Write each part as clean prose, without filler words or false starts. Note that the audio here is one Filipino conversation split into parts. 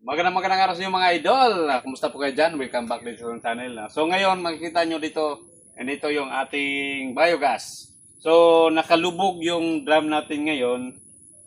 Magandang araw sa inyo mga idol. Kumusta po kayo dyan? Welcome back dito sa channel. So ngayon makikita nyo dito, dito yung ating biogas. So nakalubog yung drum natin ngayon.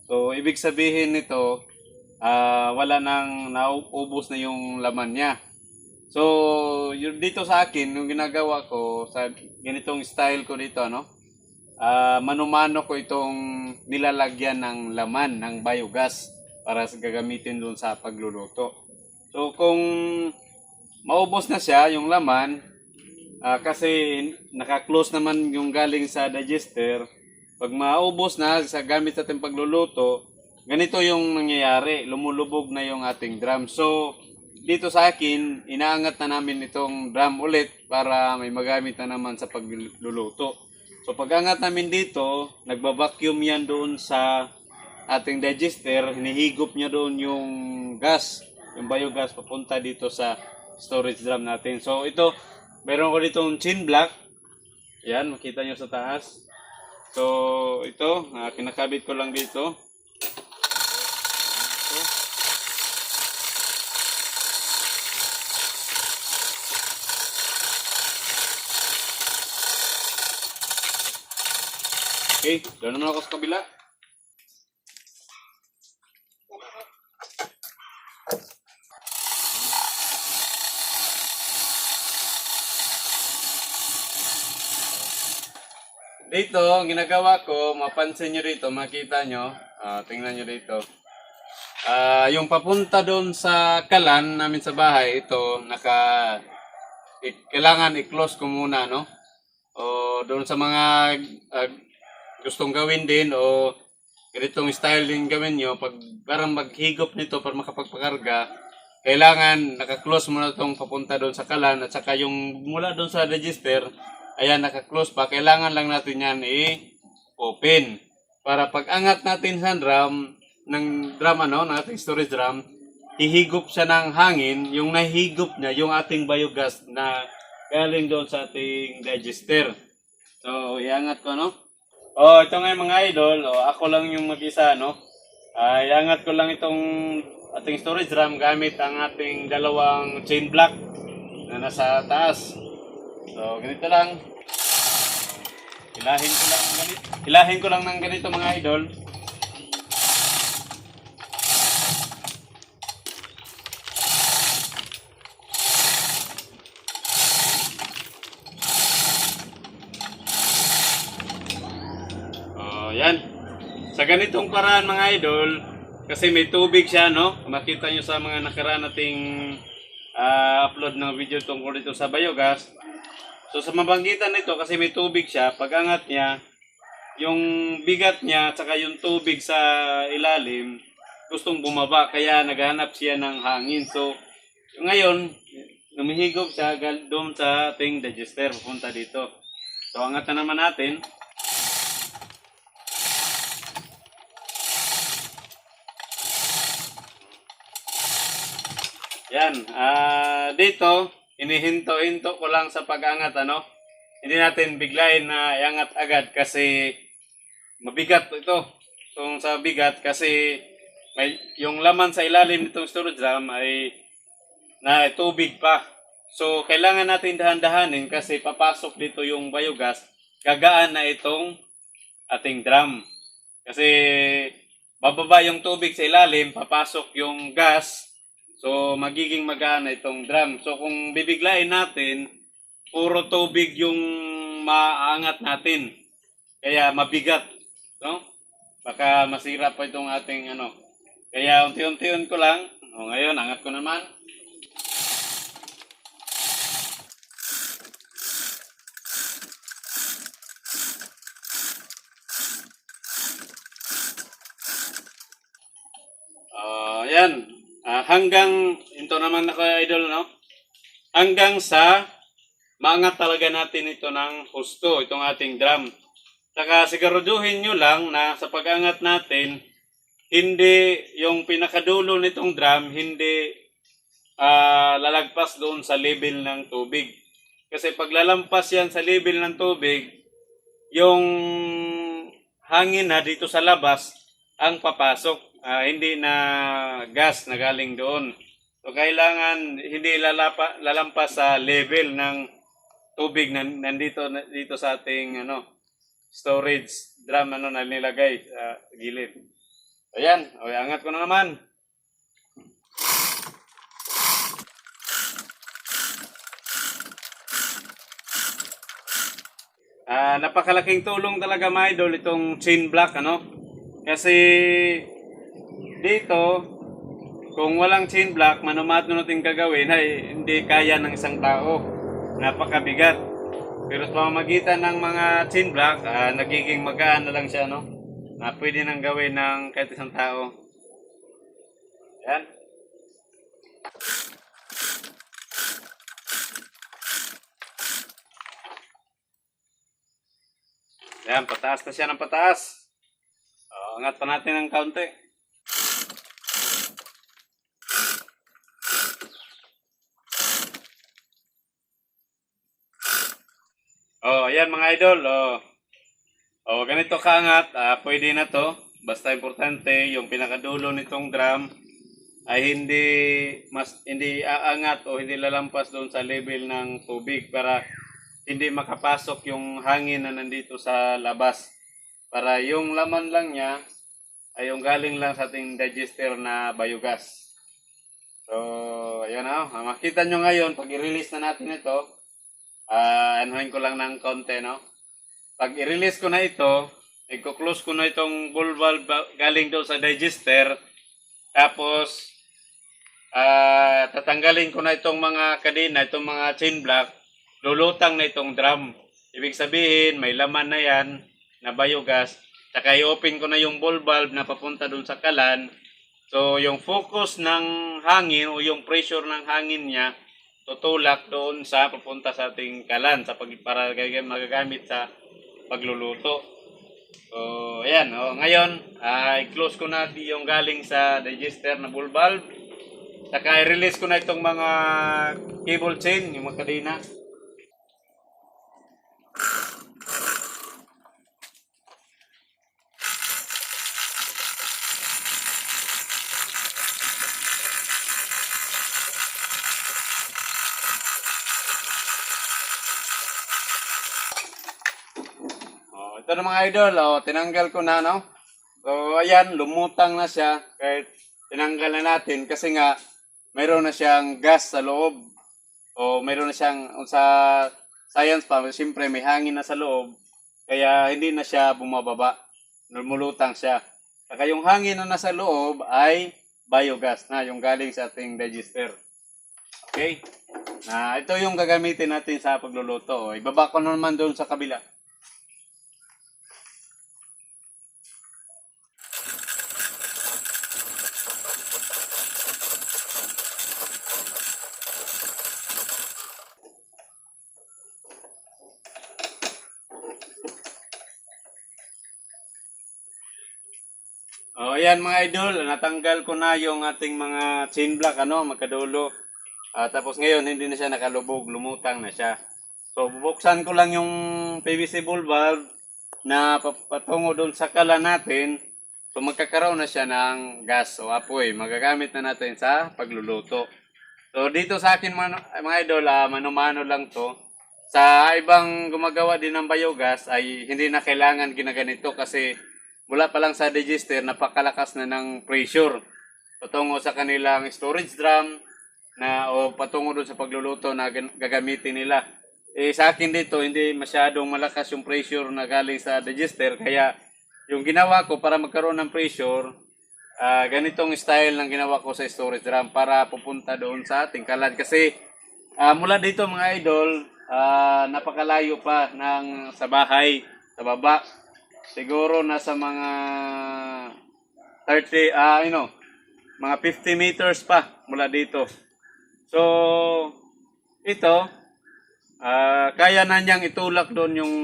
So ibig sabihin nito, wala nang naubos na yung laman niya. So yun dito sa akin, yung ginagawa ko sa ganitong style ko dito, mano-mano ko itong nilalagyan ng laman ng biogas para gagamitin doon sa pagluluto. So kung maubos na siya yung laman, kasi naka-close naman yung galing sa digester, pag maubos na sa gamit natin pagluluto, ganito yung nangyayari, lumulubog na yung ating drum. So dito sa akin, inaangat na namin itong drum ulit para may magamit na naman sa pagluluto. So pag-angat namin dito, nagba-vacuum yan doon sa ating digester, hinihigop niya doon yung gas, yung biogas papunta dito sa storage drum natin. So ito, meron ko ditong chin block. Yan, makita nyo sa taas. So ito, kinakabit ko lang dito. Okay, doon naman ako sa kabila. Dito, ang ginagawa ko, mapansin nyo dito, makita nyo, tingnan nyo dito. Yung papunta doon sa kalan namin sa bahay, ito, kailangan i-close ko muna, no? O doon sa mga gustong gawin din, o ganitong style din gawin nyo, pag parang maghigop nito para makapagpakarga, kailangan naka-close muna itong papunta doon sa kalan, at saka yung mula doon sa register, ayan, naka-close pa. Kailangan lang natin yan i-open. Para pag angat natin sa drum, ng ating storage drum, hihigop siya ng hangin. Yung nahigop niya, yung ating biogas na galing doon sa ating digester. So, iangat ko, no? Ito nga mga idol. Ako lang yung mag-isa, no? Iangat ko lang itong ating storage drum gamit ang ating dalawang chain block na nasa taas. So, ganito lang. Hilahin ko lang ng ganito mga idol. Yan. Sa ganitong paraan mga idol, kasi may tubig siya, no? Makita nyo sa mga nakaraan nating upload ng video tungkol dito sa biogas. So sa mabanggitan nito, kasi may tubig siya, pag angat niya, yung bigat niya at saka yung tubig sa ilalim, gustong bumaba, kaya naghanap siya ng hangin. So ngayon, lumihigop siya doon sa ating digester, pupunta dito. So angat na naman natin. Yan, dito, inihinto-hinto ko lang sa pag-angat, ano? Hindi natin biglayin na iangat agad kasi mabigat ito. So, sa bigat kasi yung laman sa ilalim nitong storage drum ay na tubig pa. So, kailangan natin dahan-dahanin kasi papasok dito yung biogas. Gagaan na itong ating drum. Kasi bababa yung tubig sa ilalim, papasok yung gas. So, magiging magaan na itong drum. So, kung bibiglain natin, puro tubig yung maangat natin. Kaya mabigat, no? Baka masira pa itong ating ano. Kaya unti-unti ko lang. Ngayon, angat ko naman. Yan. Hanggang, ito naman ako idol, no? Hanggang sa maangat talaga natin ito ng husto, itong ating drum. Saka siguraduhin nyo lang na sa pag-angat natin, hindi yung pinakadulo nitong drum, hindi lalagpas doon sa level ng tubig. Kasi pag lalampas yan sa level ng tubig, yung hangin na dito sa labas ang papasok. hindi na gas na galing doon. So kailangan hindi lalampas sa level ng tubig na nandito dito sa ating storage drum na nilagay sa gilid. Ayan, angat ko na naman. Napakalaking tulong talaga mga idol itong chain block kasi dito kung walang chain block manumato natin gagawin ay hindi kaya ng isang tao, napakabigat. Pero sa pamamagitan ng mga chain block nagiging magaan na lang siya na pwede nang gawin ng kahit isang tao. Yan. Yan, pataas na siya ng pataas. Angat pa natin ng kaunti. Ayan mga idol. Ganito kaangat. Pwede na to. Basta importante, yung pinakadulo nitong drum ay hindi aangat o hindi lalampas doon sa level ng tubig para hindi makapasok yung hangin na nandito sa labas. Para yung laman lang niya ay yung galing lang sa ating digester na biogas. So, ayan makita nyo ngayon, pag i-release na natin ito, anuhin ko lang ng konti, Pag i-release ko na ito, i-close ko na itong ball valve galing doon sa digester. Tapos, tatanggalin ko na itong mga kadena, itong mga chain block. Lulutang na itong drum. Ibig sabihin, may laman na yan na biogas. Saka i-open ko na yung ball valve na papunta dun sa kalan. So, yung focus ng hangin o yung pressure ng hangin niya, tutulak doon sa papunta sa ating kalan para magagamit sa pagluluto. So, ayan. Ngayon, i-close ko na yung galing sa digester na ball valve. Saka i-release ko na itong mga cable chain, yung mga kadena. Ito na mga idol, tinanggal ko na, So, ayan, lumutang na siya. Kahit tinanggal na natin kasi nga, mayroon na siyang gas sa loob. O mayroon na siyang, sa science pa, siyempre may hangin na sa loob. Kaya hindi na siya bumababa. Lumulutang siya. Saka yung hangin na nasa loob ay biogas na, yung galing sa ating digester. Okay? Ito yung gagamitin natin sa pagluluto. Ibaba ko naman doon sa kabila. Ayan mga idol, natanggal ko na yung ating mga chain block, magkadulo. Tapos ngayon, hindi na siya nakalubog, lumutang na siya. So, bubuksan ko lang yung PVC ball valve na patungo doon sa kalan natin. So, magkakaroon na siya ng gas o apoy. Magagamit na natin sa pagluluto. So, dito sa akin mga idol, mano-mano lang to. Sa ibang gumagawa din ng biogas ay hindi na kailangan ginaganito kasi mula pa lang sa digester, napakalakas na ng pressure patungo sa kanilang storage drum o patungo doon sa pagluluto na gagamitin nila. Sa akin dito, hindi masyadong malakas yung pressure na galing sa digester. Kaya yung ginawa ko para magkaroon ng pressure, ganitong style ng ginawa ko sa storage drum para pupunta doon sa ating kalan. Kasi mula dito mga idol, napakalayo pa sa bahay, sa baba. Siguro nasa mga mga 50 meters pa mula dito. So, ito, kaya na niyang itulak doon yung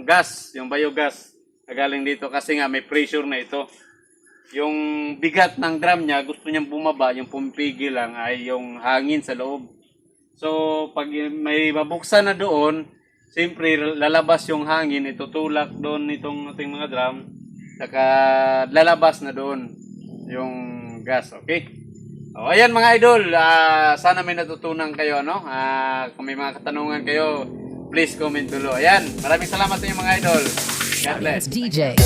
gas, yung biogas na galing dito kasi nga may pressure na ito. Yung bigat ng drum niya, gusto niyang bumaba, yung pumipigil lang ay yung hangin sa loob. So, pag may mabuksan na doon, siyempre lalabas yung hangin, itutulak doon nitong ating mga drum, saka lalabas na doon. yung gas, okay? O, ayan mga idol, sana may natutunan kayo, no? Kung may mga katanungan kayo, please comment below. Ayan, maraming salamat sa inyo mga idol. God bless. DJ.